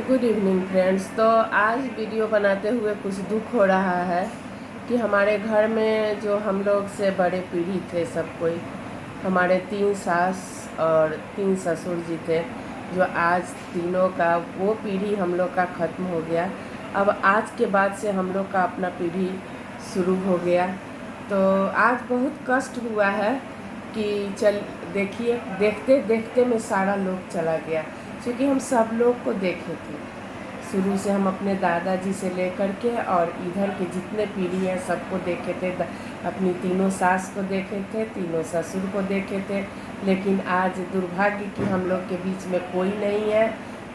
Good evening friends. तो आज video बनाते हुए कुछ दुख हो रहा है कि हमारे घर में जो हम लोग से बड़े पीढ़ी थे, सब कोई हमारे 3 सास और 3 ससुर जी थे, जो आज तीनों का वो पीढ़ी हम लोग का ख़त्म हो गया। अब आज के बाद से हम लोग का अपना पीढ़ी शुरू हो गया। तो आज बहुत कष्ट हुआ है कि चल देखिए, देखते देखते में सारा लोग चला गया, क्योंकि हम सब लोग को देखे थे शुरू से। हम अपने दादाजी से लेकर के और इधर के जितने पीढ़ी हैं सबको देखे थे। अपनी तीनों सास को देखे थे, तीनों ससुर को देखे थे। लेकिन आज दुर्भाग्य कि हम लोग के बीच में कोई नहीं है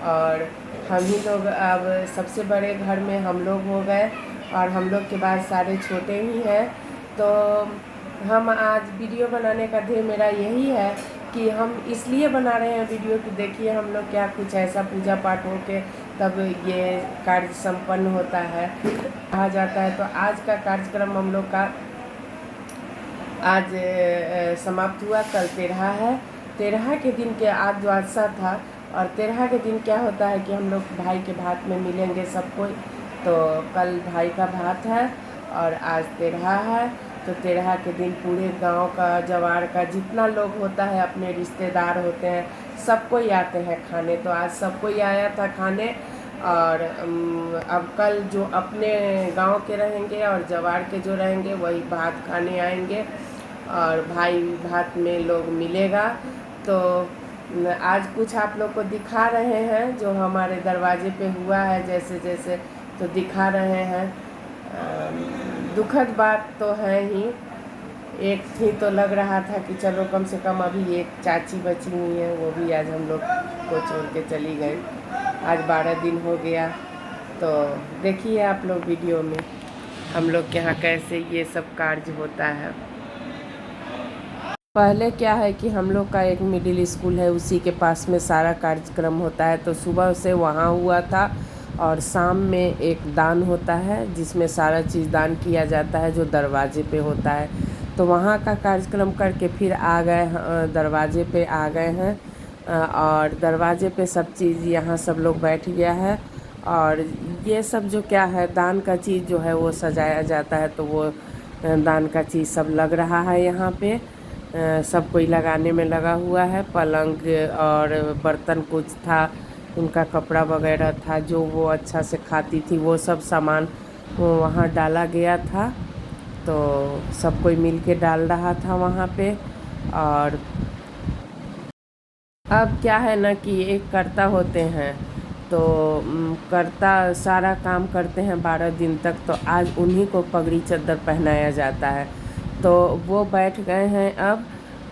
और हम ही लोग अब सबसे बड़े घर में हम लोग हो गए और हम लोग के बाद सारे छोटे ही हैं। तो हम आज वीडियो बनाने का ध्येय मेरा यही है कि हम इसलिए बना रहे हैं वीडियो कि देखिए हम लोग क्या कुछ ऐसा पूजा पाठ हो के तब ये कार्य संपन्न होता है, कहा जाता है। तो आज का कार्यक्रम हम लोग का आज समाप्त हुआ। कल तेरहा है। तेरहा के दिन के आज द्वादशा था और तेरहा के दिन क्या होता है कि हम लोग भाई के भात में मिलेंगे सब कोई। तो कल भाई का भात है और आज तेरहा है। तो तेरहा के दिन पूरे गांव का, जवार का जितना लोग होता है, अपने रिश्तेदार होते हैं, सब कोई आते हैं खाने। तो आज सब कोई आया था खाने। और अब कल जो अपने गांव के रहेंगे और जवार के जो रहेंगे वही भात खाने आएंगे और भाई भात में लोग मिलेगा। तो आज कुछ आप लोग को दिखा रहे हैं जो हमारे दरवाजे पे हुआ है, जैसे जैसे तो दिखा रहे हैं। दुखद बात तो है ही। एक थी तो लग रहा था कि चलो कम से कम अभी एक चाची बची हुई है, वो भी आज हम लोग को छोड़ के चली गई। आज 12 दिन हो गया। तो देखिए आप लोग वीडियो में हम लोग के यहाँ कैसे ये सब कार्य होता है। पहले क्या है कि हम लोग का एक मिडिल स्कूल है, उसी के पास में सारा कार्यक्रम होता है। तो सुबह से वहाँ हुआ था और शाम में एक दान होता है जिसमें सारा चीज़ दान किया जाता है जो दरवाजे पे होता है। तो वहाँ का कार्यक्रम करके फिर आ गए, दरवाजे पे आ गए हैं और दरवाजे पे सब चीज़ यहाँ सब लोग बैठ गया है। और ये सब जो क्या है दान का चीज़ जो है वो सजाया जाता है। तो वो दान का चीज़ सब लग रहा है यहाँ पे। सब कोई लगाने में लगा हुआ है। पलंग और बर्तन कुछ था, उनका कपड़ा वगैरह था, जो वो अच्छा से खाती थी वो सब सामान वो वहाँ डाला गया था। तो सब कोई मिल के डाल रहा था वहाँ पे। और अब क्या है ना कि एक कर्ता होते हैं, तो कर्ता सारा काम करते हैं 12 दिन तक। तो आज उन्हीं को पगड़ी चद्दर पहनाया जाता है। तो वो बैठ गए हैं अब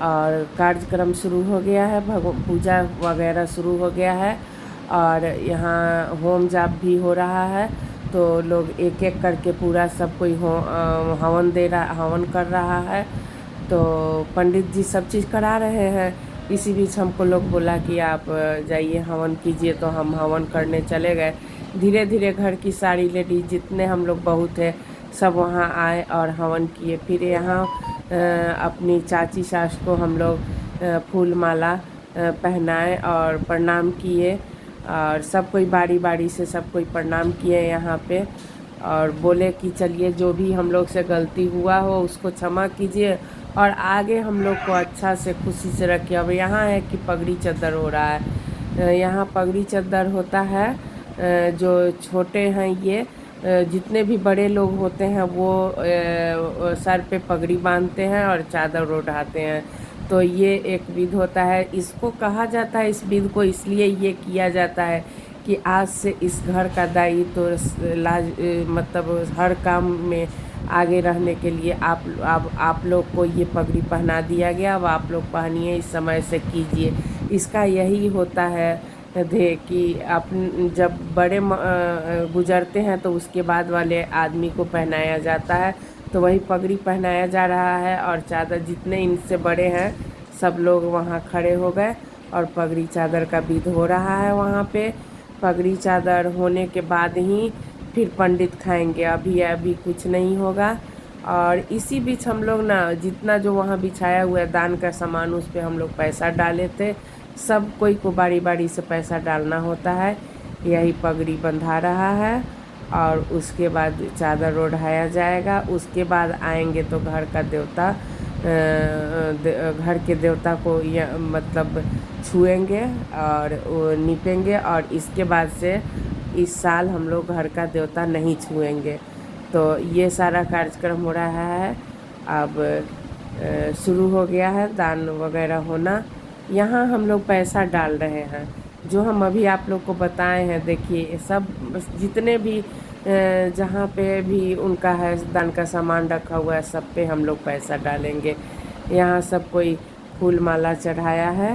और कार्यक्रम शुरू हो गया है, पूजा वगैरह शुरू हो गया है। और यहाँ होम जाप भी हो रहा है। तो लोग एक एक करके पूरा सब कोई हवन कर रहा है। तो पंडित जी सब चीज़ करा रहे हैं। इसी बीच हमको लोग बोला कि आप जाइए हवन कीजिए, तो हम हवन करने चले गए। धीरे धीरे घर की सारी लेडीज जितने हम लोग बहुत है सब वहाँ आए और हवन किए। फिर यहाँ अपनी चाची सास को हम लोग फूल माला पहनाए और प्रणाम किए। और सब कोई बारी बारी से सब कोई प्रणाम किए यहाँ पे और बोले कि चलिए जो भी हम लोग से गलती हुआ हो उसको क्षमा कीजिए और आगे हम लोग को अच्छा से खुशी से रखिए। अब यहाँ है कि पगड़ी चद्दर हो रहा है। यहाँ पगड़ी चद्दर होता है। जो छोटे हैं ये जितने भी बड़े लोग होते हैं वो सर पे पगड़ी बांधते हैं और चादर ओढ़ाते हैं। तो ये एक विध होता है, इसको कहा जाता है, इस विध को इसलिए ये किया जाता है कि आज से इस घर का दायित्व तो मतलब हर काम में आगे रहने के लिए आप लोग को ये पगड़ी पहना दिया गया। अब आप लोग पहनिए, इस समय से कीजिए। इसका यही होता है ध्येय कि आप जब बड़े गुजरते हैं तो उसके बाद वाले आदमी को पहनाया जाता है। तो वही पगड़ी पहनाया जा रहा है और चादर जितने इनसे बड़े हैं सब लोग वहाँ खड़े हो गए और पगड़ी चादर का विध हो रहा है वहाँ पे। पगड़ी चादर होने के बाद ही फिर पंडित खाएंगे, अभी कुछ नहीं होगा। और इसी बीच हम लोग ना जितना जो वहाँ बिछाया हुआ है दान का सामान उस पर हम लोग पैसा डाले थे। सब कोई को बारी बारी से पैसा डालना होता है। यही पगड़ी बंधा रहा है और उसके बाद चादर ओढ़ाया जाएगा। उसके बाद आएंगे तो घर का देवता घर के देवता को मतलब छुएंगे और नीपेंगे, और इसके बाद से इस साल हम लोग घर का देवता नहीं छुएंगे। तो ये सारा कार्यक्रम हो रहा है। अब शुरू हो गया है दान वगैरह होना। यहाँ हम लोग पैसा डाल रहे हैं, जो हम अभी आप लोग को बताए हैं। देखिए सब जितने भी जहाँ पे भी उनका है दान का सामान रखा हुआ है, सब पे हम लोग पैसा डालेंगे। यहाँ सब कोई फूल माला चढ़ाया है।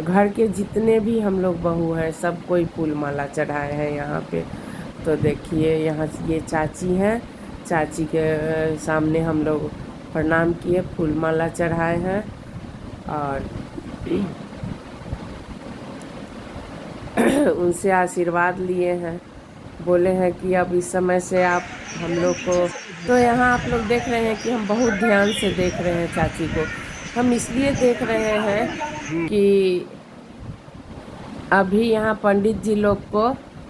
घर के जितने भी हम लोग बहू हैं सब कोई फूल माला चढ़ाए हैं यहाँ पे। तो देखिए यहाँ ये चाची हैं, चाची के सामने हम लोग प्रणाम किए, फूल माला चढ़ाए हैं और उनसे आशीर्वाद लिए हैं। बोले हैं कि अब इस समय से आप हम लोग को, तो यहाँ आप लोग देख रहे हैं कि हम बहुत ध्यान से देख रहे हैं चाची को। हम इसलिए देख रहे हैं कि अभी यहाँ पंडित जी लोग को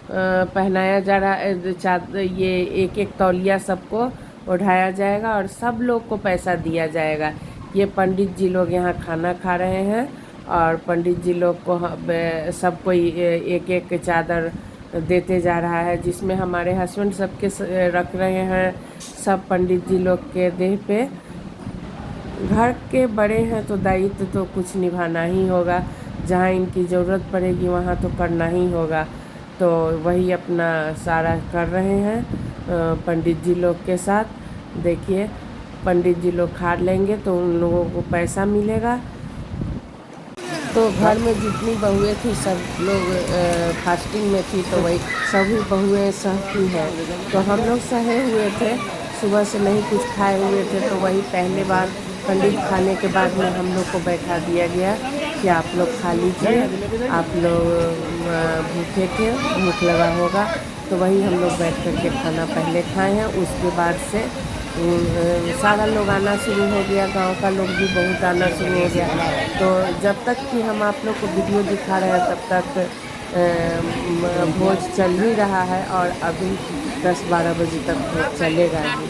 पहनाया जा रहा है, ये एक एक तौलिया सबको उठाया जाएगा और सब लोग को पैसा दिया जाएगा। ये पंडित जी लोग यहाँ खाना खा रहे हैं और पंडित जी लोग को सब कोई एक एक चादर देते जा रहा है, जिसमें हमारे हस्बैंड सबके रख रहे हैं सब पंडित जी लोग के देह पे। घर के बड़े हैं तो दायित्व तो कुछ निभाना ही होगा, जहाँ इनकी ज़रूरत पड़ेगी वहाँ तो करना ही होगा। तो वही अपना सारा कर रहे हैं पंडित जी लोग के साथ। देखिए पंडित जी लोग खा लेंगे तो उन लोगों को पैसा मिलेगा। तो घर में जितनी बहुएं थी सब लोग फास्टिंग में थी, तो वही सभी बहुएं सहती हैं। तो हम लोग सहे हुए थे, सुबह से नहीं कुछ खाए हुए थे। तो वही पहले बार पंडित खाने के बाद में हम लोग को बैठा दिया गया कि आप लोग खा लीजिए, आप लोग भूखे थे, भूख लगा होगा। तो वही हम लोग बैठ कर के खाना पहले खाए हैं। उसके बाद से सारा लोग आना शुरू हो गया, गांव का लोग भी बहुत आना शुरू हो गया। तो जब तक कि हम आप लोग को वीडियो दिखा रहे हैं तब तक भोज चल ही रहा है और अभी 10-12 बजे तक भोज चलेगा ही।